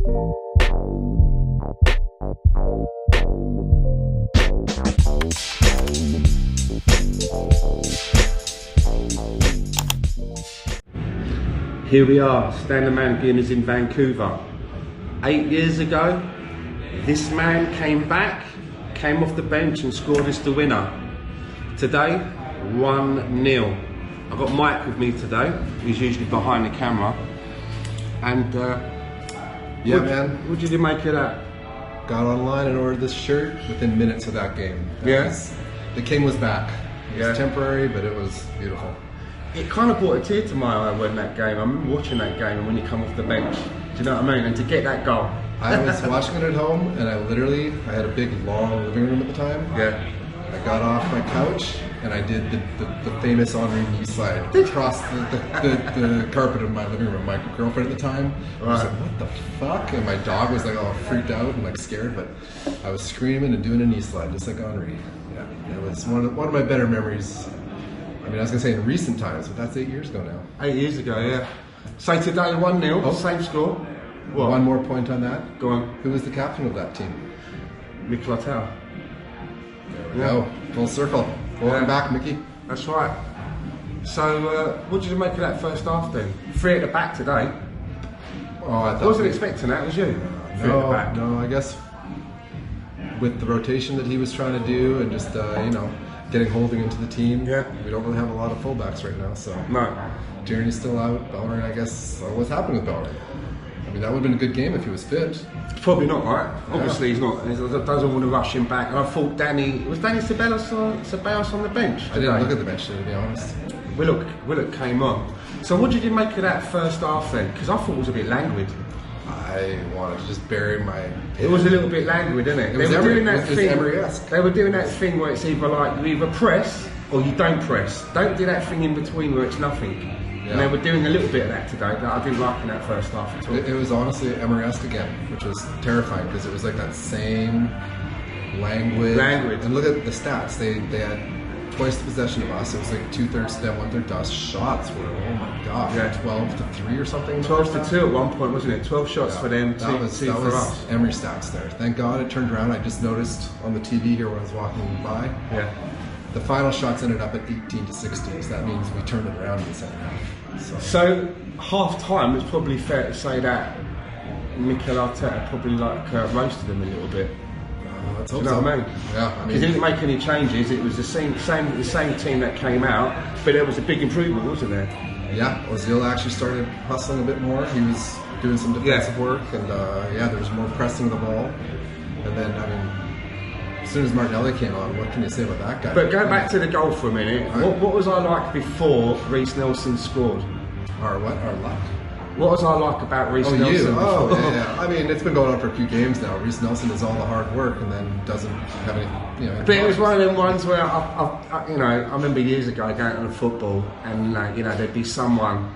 Here we are, Stand Man Gooners in Vancouver. 8 years ago, this man came back, came off the bench and scored us the winner. Today, 1-0. I've got Mike with me today. He's usually behind the camera. And yeah, man. What did you make of that? Got online and ordered this shirt within minutes of that game. Yes. The king was back. It was temporary, but it was beautiful. It kind of brought a tear to my eye when that game. I remember watching that game and when you come off the bench. Do you know what I mean? And to get that goal. I was watching it at home, and I had a big, long living room at the time. Yeah. I got off my couch and I did the famous Henry knee slide across the carpet of my living room. My girlfriend at the time was like, "What the fuck?" And my dog was like all freaked out and like scared, but I was screaming and doing a knee slide just like Henry. Yeah, it was one of my better memories. I mean, I was gonna say in recent times, but that's 8 years ago now. 8 years ago, yeah. So today 1-0, same score. What? One more point on that. Go on. Who was the captain of that team? Matteo. There we go. Full circle. Welcome back, Mickey. That's right. So, what did you make of that first half then? 3 at the back today. Oh, I thought. Wasn't expecting that, was you? 3 at the back. No, I guess with the rotation that he was trying to do and just, getting Holding into the team. Yeah. We don't really have a lot of fullbacks right now, so. No. Tierney's still out. Bellerin, I guess. What's happening with Bellerin? I mean, that would have been a good game if he was fit. Probably not, right? Obviously he's not. He doesn't want to rush him back. And I thought was Dani ceballos on the bench today? I didn't look at the bench today, to be honest. Willock came on. So what did you make of that first half then? Because I thought it was a bit languid. I wanted to just bury my... It was a little bit languid, isn't it? It was Emery-esque. They were doing that thing where it's either like you either press or you don't press. Don't do that thing in between where it's nothing. Yeah. And they were doing a little bit of that today that I didn't like in that first half at all. It was honestly Emery-esque again, which was terrifying because it was like that same language. And look at the stats. They had twice the possession of us. It was like 2/3 to them, 1/3 to us. Shots were, oh my god, 12-3 or something. 12-2 at one point, wasn't it? 12 shots for them, two for us. Emery stats there. Thank God it turned around. I just noticed on the TV here when I was walking by. Yeah. The final shots ended up at 18-16, so that means we turned it around in the second half. So half time, it's probably fair to say that Mikel Arteta probably roasted them a little bit. Let's Do hope you know so. what I mean? Yeah, I mean, he didn't make any changes. It was the same team that came out, but there was a big improvement, wasn't there? Yeah, Ozil actually started hustling a bit more. He was doing some defensive work, and there was more pressing of the ball. And then, I mean, as soon as Martinelli came on, what can you say about that guy? But going back to the goal for a minute, what was I like before Reece Nelson scored? Our what? Our luck. What was I like about Reece Nelson? Yeah. I mean, it's been going on for a few games now. Reece Nelson does all the hard work and then doesn't have any, But it was one of them ones where I remember years ago going to the football and there'd be someone,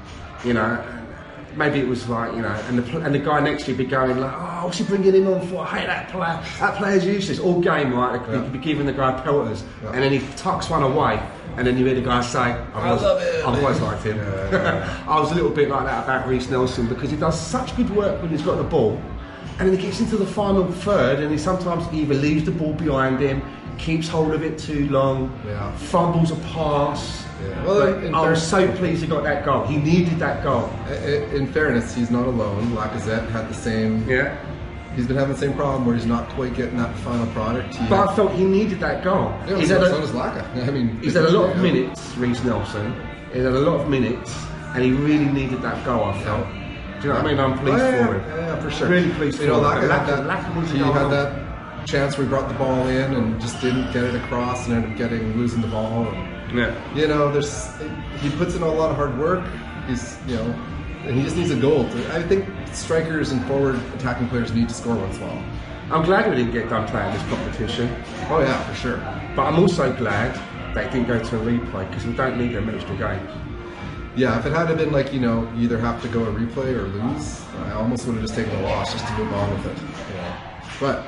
maybe it was like, and the guy next to you would be going like, oh, what's he bringing him on for? Hey, that player's useless. All game, right? They could be giving the guy pelters, and then he tucks one away. And then you hear the guy say, I've always liked him. Yeah. I was a little bit like that about Reece Nelson because he does such good work when he's got the ball, and then he gets into the final third and he sometimes either leaves the ball behind him, keeps hold of it too long, fumbles a pass. Yeah. Well, I was so pleased he got that goal. He needed that goal. In fairness, he's not alone. Lacazette had the same... Yeah. He's been having the same problem where he's not quite getting that final product. But I felt he needed that goal. Yeah, so does Laka. I mean, he's had a lot of minutes, Reece Nelson. He's had a lot of minutes, and he really needed that goal, I felt. Do you know what I mean? I'm pleased for him. Yeah, for sure. Really pleased for him. He had that chance where he brought the ball in and just didn't get it across and ended up losing the ball. And, he puts in a lot of hard work. He's, and he just needs a goal. I think strikers and forward attacking players need to score once in a while. I'm glad we didn't get done playing this competition. Oh yeah, for sure. But I'm also glad that it didn't go to a replay because we don't need them extra games. Yeah, if it had been like, you either have to go a replay or lose, I almost would have just taken a loss just to move on with it. But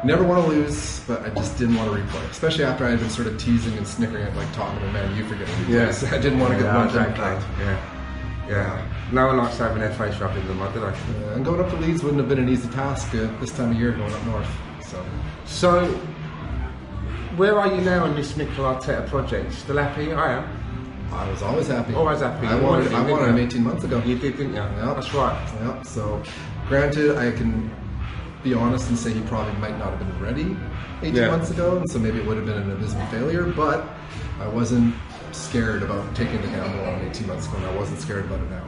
never want to lose, but I just didn't want to replay, especially after I had been sort of teasing and snickering at like Tottenham and Man U for getting replays. I didn't want to get one exactly. Yeah. Yeah. No one likes having their face rubbed in the mud, do they? Yeah, and going up to Leeds wouldn't have been an easy task this time of year going up north. So, where are you now in this Mikel Arteta project? Still happy? I am. I was always happy. Always happy. I wanted him 18 months ago. You did, didn't you? Yeah, that's right. Yeah. So, granted, I can be honest and say he probably might not have been ready 18 months ago, and so maybe it would have been an abysmal failure. But I wasn't scared about taking the gamble on 18 months ago, and I wasn't scared about it now.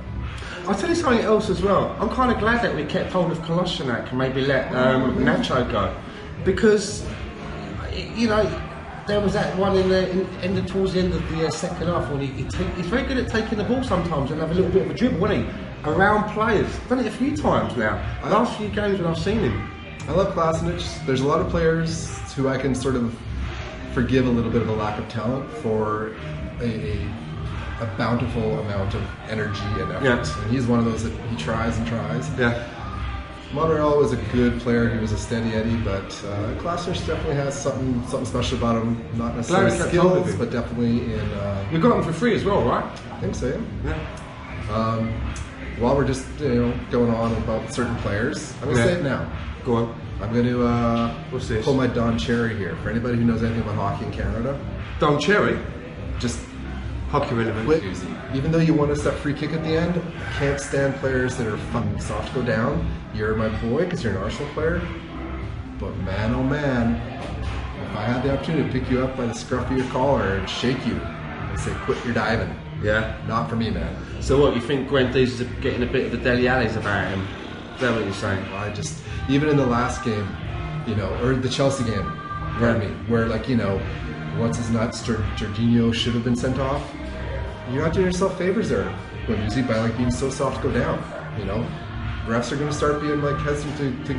I'll tell you something else as well. I'm kind of glad that we kept hold of Kolasinac and maybe let Nacho go, because you know there was that one towards the end of the second half when he's very good at taking the ball sometimes and have a little bit of a dribble, wasn't he? Around players. Done it a few times now. Last few games when I've seen him. I love Kolasinac. There's a lot of players who I can sort of forgive a little bit of a lack of talent for a bountiful amount of energy and effort. Yeah. And he's one of those that he tries and tries. Yeah. Montreal was a good player. He was a steady Eddie, but Kolasinac definitely has something special about him. Not necessarily skills, but definitely in. You got him for free as well, right? I think so. Yeah. While we're just going on about certain players, I'm gonna say it now. Go on. I'm going to What's this? pull my Don Cherry here. For anybody who knows anything about hockey in Canada, Don Cherry, just hockey relevant. Even though you want a step free kick at the end, I can't stand players that are fucking soft to go down. You're my boy because you're an Arsenal player, but man, oh man, if I had the opportunity to pick you up by the scruff of your collar and shake you and say, quit your diving. Yeah. Not for me, man. So what, you think guendouzi is getting a bit of the Dele Allis about him? Is that what you're saying? Even in the last game, or the Chelsea game, pardon me, where what's his nuts, Jorginho should have been sent off. You're not doing yourself favors there, guendouzi, by being so soft to go down. Refs are going to start being hesitant to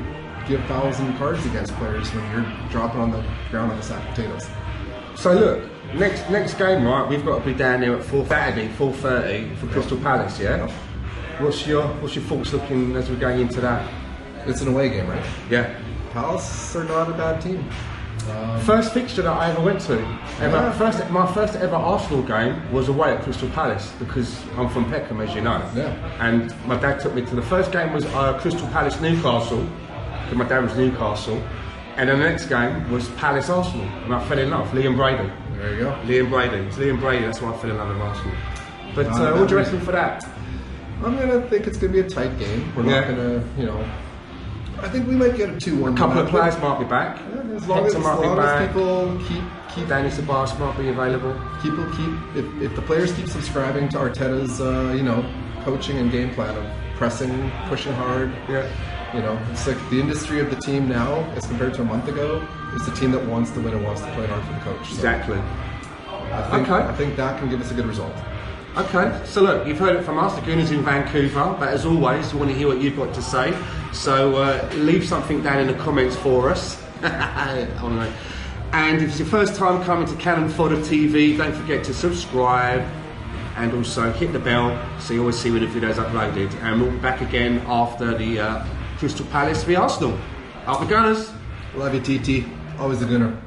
give fouls and cards against players when you're dropping on the ground like a sack of potatoes. So look, next game, right? We've got to be down there at 4:30 for Crystal Palace. Yeah. What's your thoughts looking as we're going into that? It's an away game, right? Yeah. Palace are not a bad team. First fixture that I ever went to. My first ever Arsenal game was away at Crystal Palace because I'm from Peckham, as you know. Yeah. And my dad took me to the first game was Crystal Palace Newcastle, because my dad was Newcastle, and then the next game was Palace Arsenal, and I fell in love. Liam Brady. There you go. Liam Brady. That's why I fell in love with Arsenal. But what do you reckon for that? I'm gonna think it's gonna be a tight game. We're not gonna, I think we might get a 2-1. A couple of players might be back. Yeah, as long as people keep Dani Ceballos might be available. If the players keep subscribing to Arteta's coaching and game plan of pressing, pushing hard. Yeah. It's like the industry of the team now, as compared to a month ago, is the team that wants to win and wants to play hard for the coach. So exactly. I think that can give us a good result. Okay, so look, you've heard it from us, the Gooners in Vancouver, but as always, we want to hear what you've got to say. So leave something down in the comments for us. And if it's your first time coming to Cannon Fodder TV, don't forget to subscribe and also hit the bell so you always see when the videos uploaded. And we'll be back again after the Crystal Palace v Arsenal. Up the Gunners! Love you, TT. Always a Gooner.